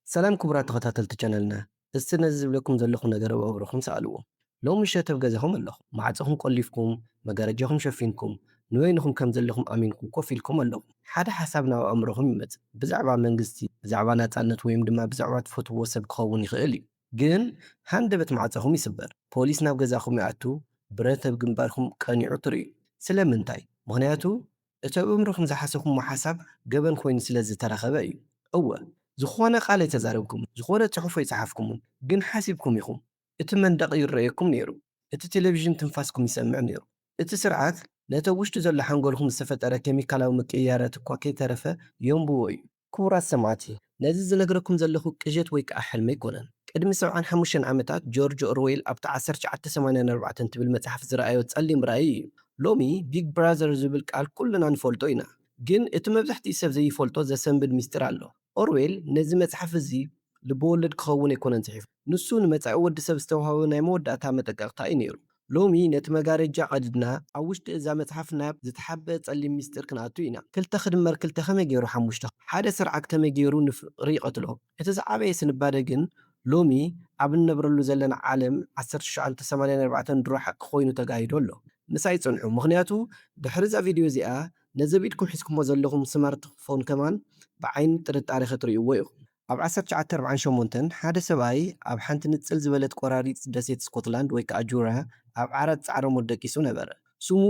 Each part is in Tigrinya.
ሰላም ክቡራት ተኸታተልቲ ቻነልና እስቲ ነዚ ዝብለኩም ዘለኹ ነገር ኣብ ኣእምሮኹም ሰኣልዎ። ሎሚ ሸት ኣብ ገዛኹም ኣለኹም፣ ማዕፆኹም ቆሊፍኩም፣ መጋረጃኹም ሸፊንኩም፣ ንበይንኹም ከም ዘለኹም ኣሚንኩም ኮፍ ኢልኩም ኣለኹም። ሓደ ሓሳብ ናብ ኣእምሮኹም ይመጽእ፣ ብዛዕባ መንግስቲ፣ ብዛዕባ ናፃነት ወይም ድማ ብዛዕባ ትፈትውዎ ሰብ ክኸውን ይኽእል እዩ። ግን ሃንደበት ማዕፆኹም ይስበር፣ ፖሊስ ናብ ገዛኹም ይኣቱ፣ ብረት ኣብ ግንባርኩም ቀኒዑ ትርእዩ። ስለምንታይ? ምኽንያቱ እቲ ኣብ ኣእምሮኹም ዝሓሰብኩሞ ሓሳብ ገበን ኮይኑ ስለ ዝተረኸበ እዩ። እወ ዝኾነ ቃል ኣይተዛረብኩምን፣ ዝኾነ ጽሑፍ ኣይፀሓፍኩምን፣ ግን ሓሲብኩም ኢኹም። እቲ መንደቕ ይርአየኩም ነይሩ፣ እቲ ቴሌቭዥን ትንፋስኩም ይሰምዕ ነይሩ፣ እቲ ስርዓት ነቲ ኣብ ውሽጢ ዘሎ ሓንጎልኩም ዝተፈጠረ ኬሚካላዊ ምቅይያራት እኳ ከይተረፈ የንብቦ እዩ። ክቡራት ሰማዕቲ፣ ነዚ ዝነግረኩም ዘለኹ ቅዠት ወይ ከዓ ሕልሚ ኣይኮነን። ቅድሚ 75 ዓመታት ጆርጅ ኦርዌል ኣብቲ 1984 ትብል መጽሓፍ ዝረኣዮ ጸሊም ራእይ እዩ። ሎሚ ቢግ ብራዘር ዝብል ቃል ኩልና ንፈልጦ ኢና፣ ግን እቲ መብዛሕትኡ ሰብ ዘይፈልጦ ዘሰንብድ ምስጢር ኣሎ። ኦርዌል ነዚ መጽሓፍ እዚ ልበወለድ ክኸውን ኣይኮነን ጽሒፉ፣ ንሱ ንመጻኢ ወዲ ሰብ ዝተዋህበ ናይ መወዳእታ መጠንቀቕታ እዩ ነይሩ። ሎሚ ነቲ መጋረጃ ቀዲድና ኣብ ውሽጢ እዛ መጽሓፍ ናብ ዝተሓበአ ጸሊም ምስጢር ክንኣቱ ኢና። 2 ክድመር 2 ከመይ ገይሩ 5? ሓደ ስርዓት ከመይ ገይሩ ንፍቕሪ ይቐትሎ? እቲ ዝዓበየ ስንባደ ግን ሎሚ ኣብ እንነብረሉ ዘለና ዓለም 1984 ድሮ ሓቂ ኮይኑ ተጋሂዱ ኣሎ። ምሳይ ጽንሑ፣ ምኽንያቱ ድሕሪ እዛ ቪድዮ እዚኣ ነዚ ኣብ ኢድኩም ሒዝኩሞ ዘለኹም ስማርትፎን ከማን ብዓይኒ ጥርጣረ ክትርእይዎ ኢኹም። ኣብ 1948 ሓደ ሰብኣይ ኣብ ሓንቲ ንጽል ዝበለት ቆራሪት ደሴት ስኮትላንድ ወይ ከዓ ጁራ ኣብ ዓራት ጻዕሪ ሞት ደቂሱ ነበረ። ስሙ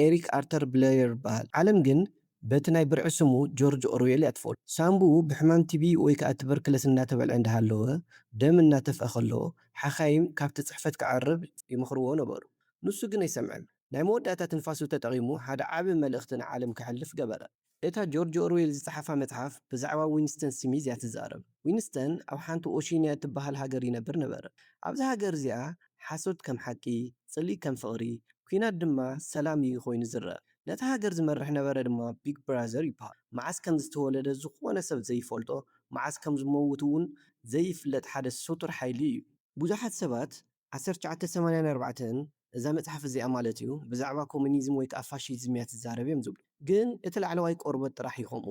ኤሪክ ኣርተር ብሌየር ይበሃል። ዓለም ግን በቲ ናይ ብርዒ ስሙ ጆርጅ ኦርዌል ያጥፍኦ። ሳምቡኡ ብሕማም ቲቢ ወይ ከዓ ትበርክለስ እናተበልዐ እንዳሃለወ ደም እናተፍአ ከሎ ሓኻይም ካብቲ ጽሕፈት ክዓርብ ይምኽርዎ ነበሩ። ንሱ ግን ኣይሰምዐን። ናይ መወዳእታ ትንፋሱ ተጠቒሙ ሓደ ዓቢ መልእኽቲ ንዓለም ክሕልፍ ገበረ። እታ ጆርጅ ኦርዌል ዝፀሓፋ መጽሓፍ ብዛዕባ ዊንስተን ስሚዝ እያ ትዛረብ። ዊንስተን ኣብ ሓንቲ ኦሺንያ እትበሃል ሃገር ይነብር ነበረ። ኣብዛ ሃገር እዚኣ ሓሶት ከም ሓቂ፣ ጽልኢ ከም ፍቕሪ፣ ኩናት ድማ ሰላም እዩ ኮይኑ ዝርአ። ነታ ሃገር ዝመርሕ ነበረ ድማ ቢግ ብራዘር ይበሃል። መዓስ ከም ዝተወለደ ዝኾነ ሰብ ዘይፈልጦ፣ መዓስ ከም ዝመውት እውን ዘይፍለጥ ሓደ ስቱር ሓይሊ እዩ። ብዙሓት ሰባት 1984 እዛ መጽሓፍ እዚኣ ማለት እዩ ብዛዕባ ኮሙኒዝም ወይ ከዓ ፋሺዝም እያ ትዛረብ እዮም ዝብሉ። ግን እቲ ላዕለዋይ ቆርበት ጥራሕ ይኸምኡ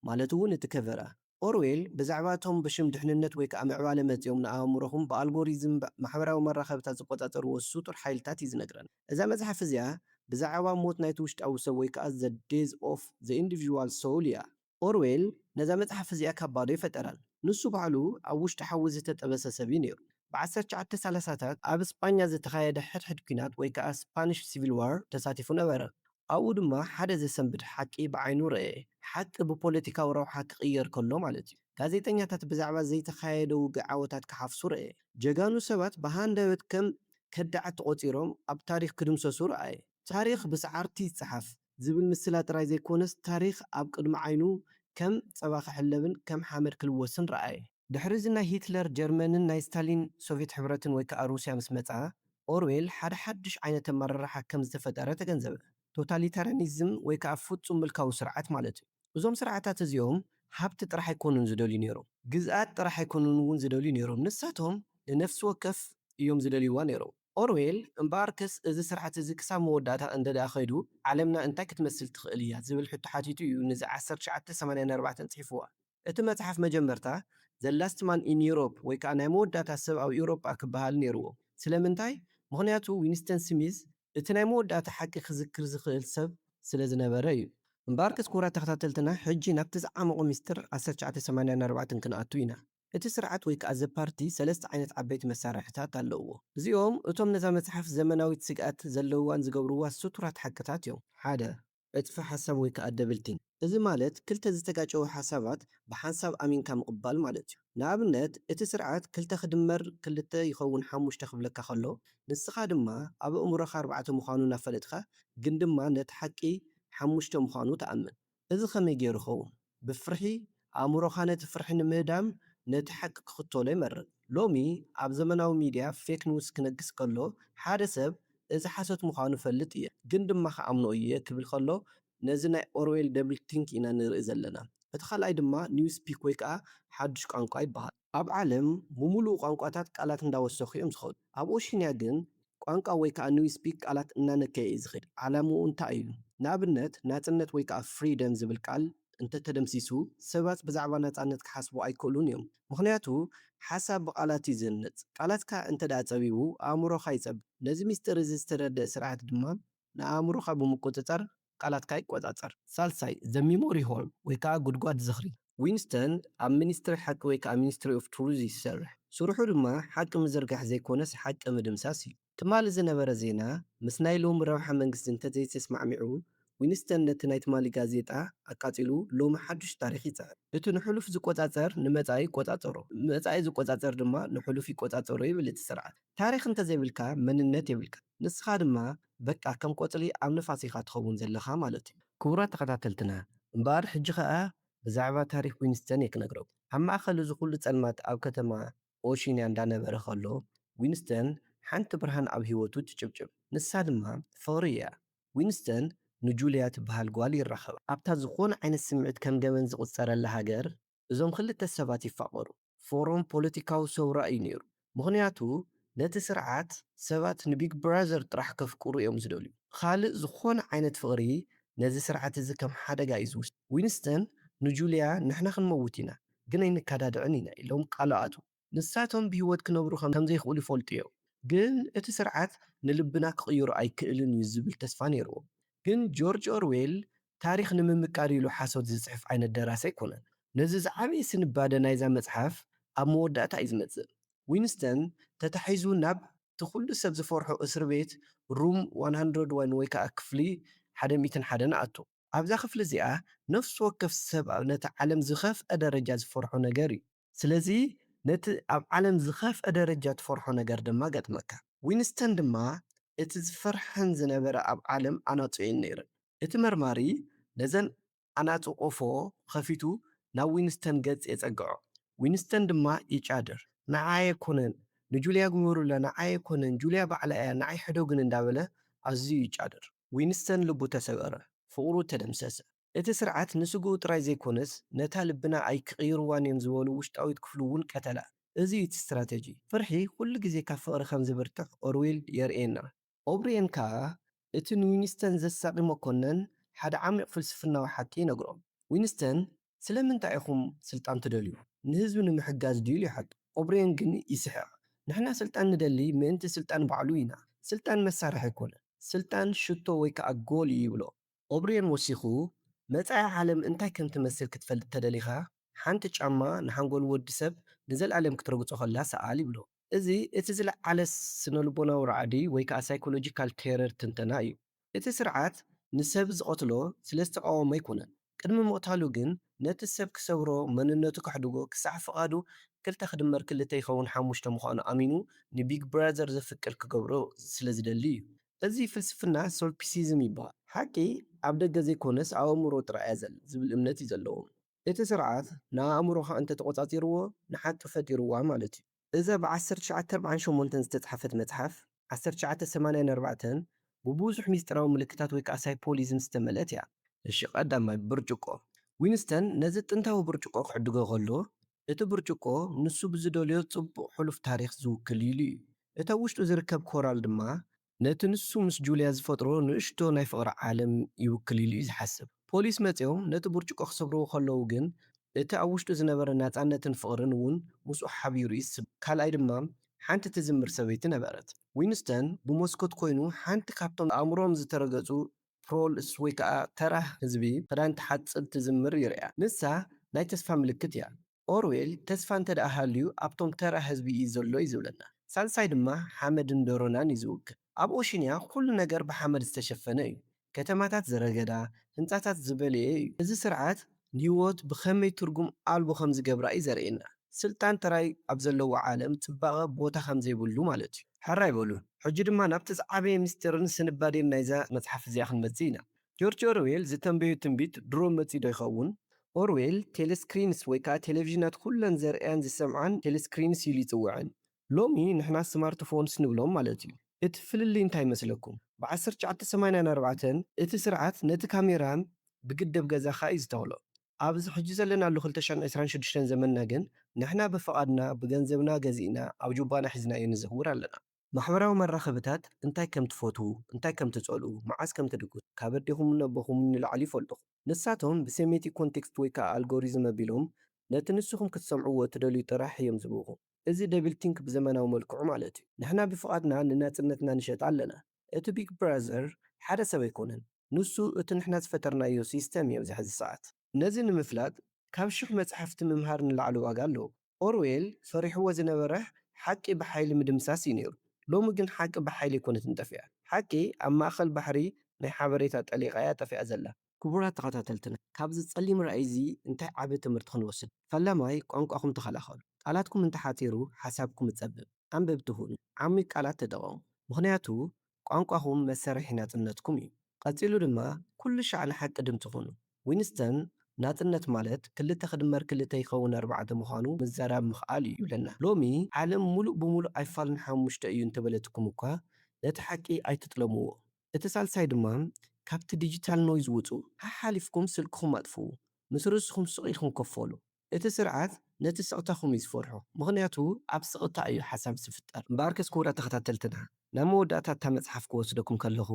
ማለት እውን እቲ ከቨራ። ኦርዌል ብዛዕባ እቶም ብሽም ድሕንነት ወይ ከዓ ምዕባለ መጺኦም ንኣእምሮኹም ብኣልጎሪዝም ማሕበራዊ መራኸብታት ዝቆጻጸርዎ ስጡር ሓይልታት እዩ ዝነግረና። እዛ መጽሓፍ እዚኣ ብዛዕባ ሞት ናይቲ ውሽጣዊ ሰብ ወይ ከዓ ዘ ዴዝ ኦፍ ዘ ኢንዲቪዥዋል ሶል እያ። ኦርዌል ነዛ መጽሓፍ እዚኣ ካብ ባዶ ይፈጠራል። ንሱ ባዕሉ ኣብ ውሽጢ ሓዊ ዝተጠበሰ ሰብ እዩ ነይሩ። ብ1930ታት ኣብ እስጳኛ ዝተኻየደ ሕድሕድ ኩናት ወይ ከዓ ስፓኒሽ ሲቪል ዋር ተሳቲፉ ነበረ። ኣብኡ ድማ ሓደ ዘሰንብድ ሓቂ ብዓይኑ ረአ። ሓቂ ብፖለቲካዊ ረብሓ ክቕየር ከሎ ማለት እዩ። ጋዜጠኛታት ብዛዕባ ዘይተኻየደ ውግእ ዓወታት ክሓፍሱ ረአ። ጀጋኑ ሰባት ብሃንደበት ከም ከዳዓቲ ቆፂሮም ኣብ ታሪክ ክድምሰሱ ረአየ። ታሪክ ብሰዓርቲ ይፀሓፍ ዝብል ምስላ ጥራይ ዘይኮነስ ታሪክ ኣብ ቅድሚ ዓይኑ ከም ፀባ ክሕለብን ከም ሓመድ ክልወስን ረአየ። ድሕሪ እዚ ናይ ሂትለር ጀርመንን ናይ ስታሊን ሶቪየት ሕብረትን ወይ ከዓ ሩስያ ምስ መፃ ኦርዌል ሓደ ሓድሽ ዓይነት ኣመራርሓ ከም ዝተፈጠረ ተገንዘበ። ቶታሊታሪያኒዝም ወይ ከዓ ፍጹም ምልካዊ ስርዓት ማለት እዩ። እዞም ስርዓታት እዚኦም ሃብቲ ጥራሕ ኣይኮኑን ዝደልዩ ነይሮም፣ ግዝኣት ጥራሕ ኣይኮኑን እውን ዝደልዩ ነይሮም። ንሳቶም ንነፍሲ ወከፍ እዮም ዝደልይዋ ነይሮም። ኦርዌል እምበኣርከስ እዚ ስርዓት እዚ ክሳብ መወዳእታ እንደደኣ ኸይዱ ዓለምና እንታይ ክትመስል ትኽእል እያ ዝብል ሕቶ ሓቲቱ እዩ ነዚ 1984 ጽሒፍዋ። እቲ መጽሓፍ መጀመርታ ዘ ላስት ማን ኢን ዩሮፕ ወይ ከዓ ናይ መወዳእታ ሰብ ኣብ ኤውሮጳ ክበሃል ነይርዎ። ስለምንታይ? ምኽንያቱ ዊንስተን ስሚዝ እቲ ናይ መወዳእታ ሓቂ ክዝክር ዝኽእል ሰብ ስለ ዝነበረ እዩ። እምበኣርከስ ክቡራት ተኸታተልትና ሕጂ ናብቲ ዝዓመቑ ምስጢር 1984 ክንኣቱ ኢና። እቲ ስርዓት ወይ ከዓ ዘ ፓርቲ 3 ዓይነት ዓበይቲ መሳርሕታት ኣለውዎ። እዚኦም እቶም ነዛ መጽሓፍ ዘመናዊት ስግኣት ዘለውዋን ዝገብርዋ ስቱራት ሓቅታት እዮም። 1 ዕጥፊ ሓሳብ ወይ ከዓ ደብልቲንግ። እዚ ማለት ክልተ ዝተጋጨው ሓሳባት ብሓንሳብ ኣሚንካ ምቕባል ማለት እዩ። ንኣብነት እቲ ስርዓት 2 ክድመር 2 ይኸውን 5 ክብለካ ከሎ ንስኻ ድማ ኣብ ኣእምሮኻ 4 ምዃኑ እናፈለጥካ ግን ድማ ነቲ ሓቂ 5 ምዃኑ ተኣምን። እዚ ከመይ ገይሩ ይኸውን? ብፍርሒ ኣእምሮኻ ነቲ ፍርሒ ንምህዳም ነቲ ሓቂ ክኽተሎ ይመርጥ። ሎሚ ኣብ ዘመናዊ ሚድያ ፌክ ኒውስ ክነግስ ከሎ ሓደ ሰብ እዚ ሓሶት ምዃኑ ፈልጥ እየ ግን ድማ ከኣምኖ እየ ክብል ከሎ ነዚ ናይ ኦርዌል ደብል ቲንክ ኢና ንርኢ ዘለና። እቲ ካልኣይ ድማ ኒውስ ፒክ ወይ ከዓ ሓዱሽ ቋንቋ ይበሃል። ኣብ ዓለም ብምሉእ ቋንቋታት ቃላት እንዳወሰኹ እዮም ዝኸዱ። ኣብ ኦሽንያ ግን ቋንቋ ወይ ከዓ ኒውስ ፒክ ቃላት እናነከየ እዩ ዝኸድ። ዓላምኡ እንታይ እዩ? ንኣብነት ናጽነት ወይ ከዓ ፍሪደም ዝብል ቃል እንተተደምሲሱ ሰባት ብዛዕባ ነፃነት ክሓስቡ ኣይክእሉን እዮም። ምክንያቱ ሓሳብ ብቓላት እዩ ዝህነፅ። ቃላትካ እንተ ደኣ ፀቢቡ ኣእምሮኻ ይፀብብ። ነዚ ምስጢር እዚ ዝተረድእ ስርዓት ድማ ንኣእምሮኻ ብምቁፅፃር ቃላትካ ይቆፃፀር። ሳልሳይ ዘ ሚሞሪ ሆል ወይ ከዓ ጉድጓድ ዝኽሪ ዊንስተን ኣብ ሚኒስትሪ ሓቂ ወይ ከዓ ሚኒስትሪ ኦፍ ትሩዝ እዩ ዝሰርሕ። ስርሑ ድማ ሓቂ ምዝርጋሕ ዘይኮነስ ሓቂ ምድምሳስ እዩ። ትማሊ ዝነበረ ዜና ምስ ናይ ሎሚ ረብሓ መንግስቲ እንተዘይተስማዕሚዑ ዊንስተን ነቲ ናይ ትማሊ ጋዜጣ ኣቃፂሉ ሎሚ ሓዱሽ ታሪክ ይፅሕፍ። እቲ ንሕሉፍ ዝቆፃፀር ንመፃኢ ይቆፃፀሮ፣ መፃኢ ዝቆፃፀር ድማ ንሕሉፍ ይቆፃፀሮ ይብል እቲ ስርዓት። ታሪክ እንተዘይብልካ መንነት የብልካ። ንስኻ ድማ በቃ ከም ቆፅሊ ኣብ ንፋስ ኢኻ ትኸውን ዘለኻ ማለት እዩ። ክቡራት ተኸታተልትና እምበኣር ሕጂ ከዓ ብዛዕባ ታሪክ ዊንስተን እየ ክነግረኩም። ኣብ ማእኸል እዚ ኩሉ ፀልማት ኣብ ከተማ ኦሺንያ እንዳነበረ ከሎ ዊንስተን ሓንቲ ብርሃን ኣብ ሂወቱ ትጭብጭብ። ንሳ ድማ ፍቕሪ እያ። ዊንስተን ንጁልያ ትበሃል ጓል ይራኸባ። ኣብታ ዝኾነ ዓይነት ስምዒት ከም ገመን ዝቑፀረላ ሃገር እዞም ክልተ ሰባት ይፋቐሩ። ፎረም ፖለቲካዊ ሰውራ እዩ ነይሩ። ምክንያቱ ነቲ ስርዓት ሰባት ንቢግ ብራዘር ጥራሕ ከፍቅሩ እዮም ዝደልዩ። ካልእ ዝኾነ ዓይነት ፍቕሪ ነዚ ስርዓት እዚ ከም ሓደጋ እዩ ዝውስድ። ዊንስተን ንጁልያ ንሕና ክንመውት ኢና ግን ኣይንከዳድዕን ኢና ኢሎም ቃልኣቱ። ንሳቶም ብሂወት ክነብሩ ከም ዘይኽእሉ ይፈልጡ እዮም። ግን እቲ ስርዓት ንልብና ክቕይሮ ኣይክእልን እዩ ዝብል ተስፋ ነይርዎ። ግን ጆርጅ ኦርዌል ታሪክ ንምምቃር ኢሉ ሓሶት ዝፅሕፍ ዓይነት ደራሲ ኣይኮነን። ነዚ ዝዓበየ ስንባደ ናይዛ መፅሓፍ ኣብ መወዳእታ እዩ ዝመፅእ። ዊንስተን ተታሒዙ ናብ እቲ ኩሉ ሰብ ዝፈርሖ እስር ቤት ሩም 101 ወይ ከዓ ክፍሊ 101 ኣቱ። ኣብዛ ክፍሊ እዚኣ ነፍሲ ወከፍ ሰብ ነቲ ዓለም ዝኸፍአ ደረጃ ዝፈርሖ ነገር እዩ። ስለዚ ነቲ ኣብ ዓለም ዝኸፍአ ደረጃ ትፈርሖ ነገር ድማ ገጥመካ። ዊንስተን ድማ እቲ ዝፈርሐን ዝነበረ ኣብ ዓለም ኣናፁ እየን ነይረን። እቲ መርማሪ ነዘን ኣናፁ ቆፎ ከፊቱ ናብ ዊንስተን ገፅ የፀግዖ። ዊንስተን ድማ ይጫድር። ንዓይ ኣይኮነን ንጁልያ ግበሩላ፣ ንዓይ ኣይኮነን ጁልያ ባዕላ እያ ንዓይ ሕደጉን እንዳበለ ኣዝዩ ይጫድር። ዊንስተን ልቡ ተሰበረ፣ ፍቕሩ ተደምሰሰ። እቲ ስርዓት ንስግኡ ጥራይ ዘይኮነስ ነታ ልብና ኣይክቕይርዋን እዮም ዝበሉ ውሽጣዊት ክፍሉ እውን ቀተላ። እዚ እቲ ስትራቴጂ። ፍርሒ ኩሉ ግዜ ካብ ፍቕሪ ከም ዝብርትዕ ኦርዌል የርእየና። ኦብሪየን ከዓ እቲ ንዊንስተን ዘሳቂ መኮነን ሓደ ዓሚቕ ፍልስፍናዊ ሓቂ ይነግሮም። ዊንስተን ስለምንታይ ኢኹም ስልጣን ትደልዩ? ንህዝቢ ንምሕጋዝ ድዩ ኢሉ ይሓቱ። ኦብሪየን ግን ይስሕቕ። ንሕና ስልጣን ንደሊ ምእንቲ ስልጣን ባዕሉ ኢና። ስልጣን መሳርሒ ኣይኮነን፣ ስልጣን ሽቶ ወይ ከዓ ጎል እዩ ይብሎ። ኦብሪየን ወሲኹ መጻኢ ዓለም እንታይ ከም ትመስል ክትፈልጥ ተደሊኻ ሓንቲ ጫማ ንሓንጎል ወዲ ሰብ ንዘለዓለም ክትረግፆ ከላ ሰኣል ይብሎ። እዚ እቲ ዝለዓለ ስነልቦናዊ ራዕዲ ወይ ከዓ ሳይኮሎጂካል ቴረር ትንተና እዩ። እቲ ስርዓት ንሰብ ዝቐትሎ ስለ ዝተቃወመ ኣይኮነን። ቅድሚ ምቕታሉ ግን ነቲ ሰብ ክሰብሮ መንነቱ ከሕድጎ ክሳዕ ፍቓዱ 2 ክድመር 2 ይኸውን 5 ምዃኑ ኣሚኑ ንቢግ ብራዘር ዘፍቅር ክገብሮ ስለ ዝደሊ እዩ። እዚ ፍልስፍና ሶልፒሲዝም ይበሃል። ሓቂ ኣብ ደገ ዘይኮነስ ኣብ ኣእምሮ ጥራይ እያ ዝብል እምነት እዩ ዘለዎም። እቲ ስርዓት ንኣእምሮኻ እንተተቆፃፂርዎ ንሓቂ ፈጢርዋ ማለት እዩ። እዛ ብ1948 ዝተፃሕፈት መፅሓፍ 1984 ብብዙሕ ሚስጥራዊ ምልክታት ወይ ከዓ ሳይፖሊዝም ዝተመልአት እያ። እሺ ቀዳማይ ብርጭቆ። ዊንስተን ነዚ ጥንታዊ ብርጭቆ ክዕድጎ ከሎ እቲ ብርጭቆ ንሱ ብዝደልዮ ጽቡቕ ሕሉፍ ታሪክ ዝውክል ኢሉ እዩ። እቲ ኣብ ውሽጡ ዝርከብ ኮራል ድማ ነቲ ንሱ ምስ ጁልያ ዝፈጥሮ ንእሽቶ ናይ ፍቕሪ ዓለም ይውክል ኢሉ እዩ ዝሓስብ። ፖሊስ መፂኦም ነቲ ብርጭቆ ክሰብርዎ ከለዉ ግን እቲ ኣብ ውሽጡ ዝነበረ ናፃነትን ፍቕርን እውን ምስኡ ሓቢሩ ይስብ። ካልኣይ ድማ ሓንቲ ትዝምር ሰበይቲ ነበረት። ዊንስተን ብመስኮት ኮይኑ ሓንቲ ካብቶም ኣእምሮም ዝተረገፁ ፕሮልስ ወይ ከዓ ተራ ህዝቢ ክዳን ተሓፅብ ትዝምር ይርያ። ንሳ ናይ ተስፋ ምልክት እያ። ኦርዌል ተስፋ እንተ ደኣ ሃልዩ ኣብቶም ተራ ህዝቢ እዩ ዘሎ እዩ ዝብለና። ሳልሳይ ድማ ሓመድን ደሮናን እዩ ዝውክል። ኣብ ኦሺንያ ኩሉ ነገር ብሓመድ ዝተሸፈነ እዩ። ከተማታት ዝረገዳ፣ ህንፃታት ዝበልየ እዩ። እዚ ስርዓት ንህይወት ብኸመይ ትርጉም ኣልቦ ከም ዝገብራ እዩ ዘርእየና። ስልጣን ጥራይ ኣብ ዘለዎ ዓለም ፅባቐ ቦታ ከም ዘይብሉ ማለት እዩ። ሓራይ በሉ ሕጂ ድማ ናብቲ ዝዓበየ ምስጢርን ስንባዴን ናይዛ መፅሓፍ እዚኣ ክንመፅእ ኢና። ጆርጅ ኦርዌል ዝተንበዮ ትንቢት ድሮ መፂእ ዶ ይኸውን? ኦርዌል ቴሌስክሪንስ ወይ ከዓ ቴሌቭዥናት ኩለን ዘርእያን ዝሰምዓን ቴሌስክሪንስ ኢሉ ይፅውዐን። ሎሚ ንሕና ስማርትፎንስ ንብሎም ማለት እዩ። እቲ ፍልሊ እንታይ ይመስለኩም? ብ1984 እቲ ስርዓት ነቲ ካሜራን ብግደብ ገዛኻ እዩ ዝተኽሎ። ኣብዚ ሕጂ ዘለናሉ 2026 ዘመንና ግን ንሕና ብፍቓድና ብገንዘብና ገዚእና ኣብ ጁባና ሒዝናዮ ንዘውር ኣለና። ማሕበራዊ መራኸብታት እንታይ ከም ትፈትዉ፣ እንታይ ከም ትፀልኡ፣ መዓዝ ከም ትድግሱ ካብ ኣዴኹም ነቦኹም ንላዕሊ ይፈልጡ። ንሳቶም ብሴሜቲክ ኮንቴክስት ወይ ከዓ ኣልጎሪዝም ኣቢሎም ነቲ ንስኹም ክትሰምዕዎ ትደልዩ ጥራሕ እዮም ዝብኹ። እዚ ደብል ቲንክ ብዘመናዊ መልክዑ ማለት እዩ። ንሕና ብፍቓድና ንናጽነትና ንሸጥ ኣለና። እቲ ቢግ ብራዘር ሓደ ሰብ ኣይኮነን፣ ንሱ እቲ ንሕና ዝፈጠርናዮ ሲስተም እዩ ኣብዚ ሕዚ ሰዓት። ነዚ ንምፍላጥ ካብ 1000 መጽሓፍቲ ምምሃር ንላዕሊ ዋጋ ኣለዎ። ኦርዌል ፈሪሕዎ ዝነበረ ሓቂ ብሓይሊ ምድምሳስ እዩ ነይሩ። ሎሚ ግን ሓቂ ብሓይሊ ኣይኮነትን ጠፊኣ። ሓቂ ኣብ ማእኸል ባሕሪ ናይ ሓበሬታ ጠሊቓ እያ ጠፊኣ ዘላ። ክቡራት ተኸታተልትና፣ ካብዚ ጸሊም ራእይ እዚ እንታይ ዓቢ ትምህርቲ ክንወስድ? ፈላማይ ቋንቋኹም ተኸላኸሉ። ቃላትኩም እንተሓቲሩ ሓሳብኩም እጸብብ። ኣንበብቲ ሁኑ፣ ዓሚቕ ቃላት ተጠቐሙ፣ ምኽንያቱ ቋንቋኹም መሳርሒ ናጽነትኩም እዩ። ቀጺሉ ድማ ኩሉ ሻዕ ንሓቂ ድምፂ ሁኑ። ዊንስተን ናጽነት ማለት 2 ክድመር 2 ይኸውን 4 ምዃኑ ምዛራብ ምኽኣል እዩ ይብለና። ሎሚ ዓለም ሙሉእ ብምሉእ ኣይፋልን 5 እዩ እንተበለትኩም እኳ ነቲ ሓቂ ኣይትጥለምዎ። እቲ ሳልሳይ ድማ ካብቲ ዲጂታል ኖይዝ ውፁ። ሓሓሊፍኩም ስልክኹም ኣጥፍኡ። ምስ ርእስኹም ስቕ ኢልኩም ከፈሉ። እቲ ስርዓት ነቲ ስቕታኹም እዩ ዝፈርሖ፣ ምኽንያቱ ኣብ ስቕታ እዩ ሓሳብ ዝፍጠር። እምበኣርከስ ክቡራት ተኸታተልትና፣ ናብ መወዳእታ እታ መጽሓፍ ክወስደኩም ከለኹ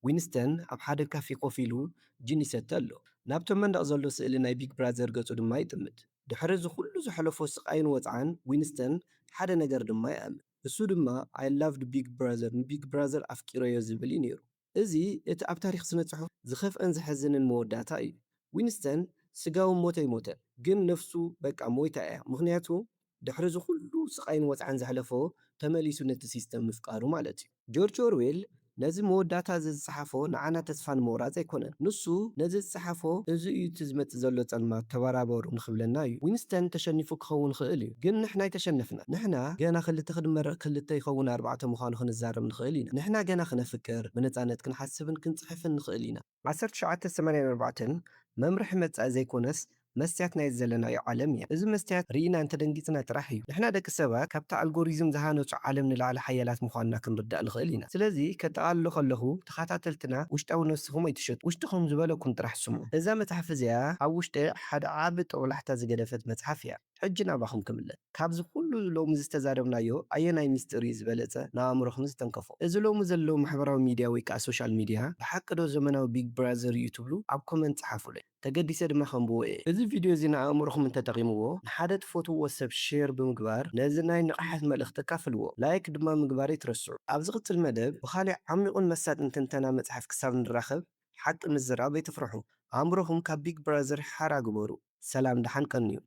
ዊንስተን ኣብ ሓደ ካፌ ኮፍ ኢሉ ጂን ይሰቲ ኣሎ። ናብቶም መንደቕ ዘሎ ስእሊ ናይ ቢግ ብራዘር ገጹ ድማ ይጥምት። ድሕሪ እዚ ኩሉ ዝሐለፎ ስቓይን ወጽዓን ዊንስተን ሓደ ነገር ድማ ይኣምን። እሱ ድማ ኣይ ላቭድ ቢግ ብራዘር፣ ንቢግ ብራዘር ኣፍቂረዮ ዝብል እዩ ነይሩ። እዚ እቲ ኣብ ታሪክ ስነ ጽሑፍ ዝኸፍአን ዝሐዝንን መወዳእታ እዩ። ዊንስተን ስጋዊ ሞተ ኣይሞተን፣ ግን ነፍሱ በቃ ሞይታ እያ። ምኽንያቱ ድሕሪ እዚ ኩሉ ስቓይን ወጽዓን ዘሕለፎ ተመሊሱ ነቲ ሲስተም ምፍቃሩ ማለት እዩ። ጆርጅ ኦርዌል ነዚ መወዳእታ እዚ ዝፀሓፎ ንዓና ተስፋ ንምቑራጽ ኣይኮነን። ንሱ ነዚ ዝፀሓፎ እዚ እዩ እቲ ዝመጽእ ዘሎ ጸልማት ተበራበሩ ንኽብለና እዩ። ዊንስተን ተሸኒፉ ክኸውን ይኽእል እዩ፣ ግን ንሕና ኣይተሸነፍና። ንሕና ገና 2 ክድመር 2 ይኸውን 4 ምዃኑ ክንዛረብ ንኽእል ኢና። ንሕና ገና ክነፍቅር፣ ብነጻነት ክንሓስብን ክንጽሕፍን ንኽእል ኢና። 1984 መምርሒ መጻኢ ዘይኮነስ መስትያት ናይ ዘለናዮ ዓለም እያ። እዚ መስትያት ርኢና እንተደንጊጽና ጥራሕ እዩ። ንሕና ደቂ ሰባት ካብቲ ኣልጎሪዝም ዝሃነፁ ዓለም ንላዕሊ ሓያላት ምዃንና ክንርዳእ ንኽእል ኢና። ስለዚ ከጠቓልሎ ከለኹ ተኸታተልትና ውሽጣዊ ነፍስኹም ኣይትሸጡ፣ ውሽጥኹም ዝበለኩም ጥራሕ ስምዑ። እዛ መጽሓፍ እዚኣ ኣብ ውሽጢ ሓደ ዓቢ ጦብላሕታ ዝገደፈት መጽሓፍ እያ። ሕጂ ናባኹም ክምለስ። ካብዚ ኩሉ ሎሚ ዝተዛረብናዮ ኣየናይ ሚስጢር እዩ ዝበለጸ ንኣእምሮኹም ዝተንከፎ? እዚ ሎሚ ዘሎ ማሕበራዊ ሚድያ ወይ ከዓ ሶሻል ሚድያ ብሓቂ ዶ ዘመናዊ ቢግ ብራዘር እዩ ትብሉ? ኣብ ኮመንት ጸሓፉለይ። ተገዲሰ ድማ ከንብቦ እየ። እዚ ቪድዮ እዚ ንኣእምሮኹም እንተጠቒምዎ ንሓደ ትፈትውዎ ሰብ ሼር ብምግባር ነዚ ናይ ንቕሓት መልእኽቲ ካፍልዎ፣ ላይክ ድማ ምግባር ኣይትረስዑ። ኣብ ዝቕጽል መደብ ብኻልእ ዓሚቑን መሳጥን ትንተና መጽሓፍ ክሳብ ንራኸብ ሓቂ ምዝራብ ኣይትፍርሑ። ኣእምሮኹም ካብ ቢግ ብራዘር ሓራ ግበሩ። ሰላም ደሓን ቀንዩ።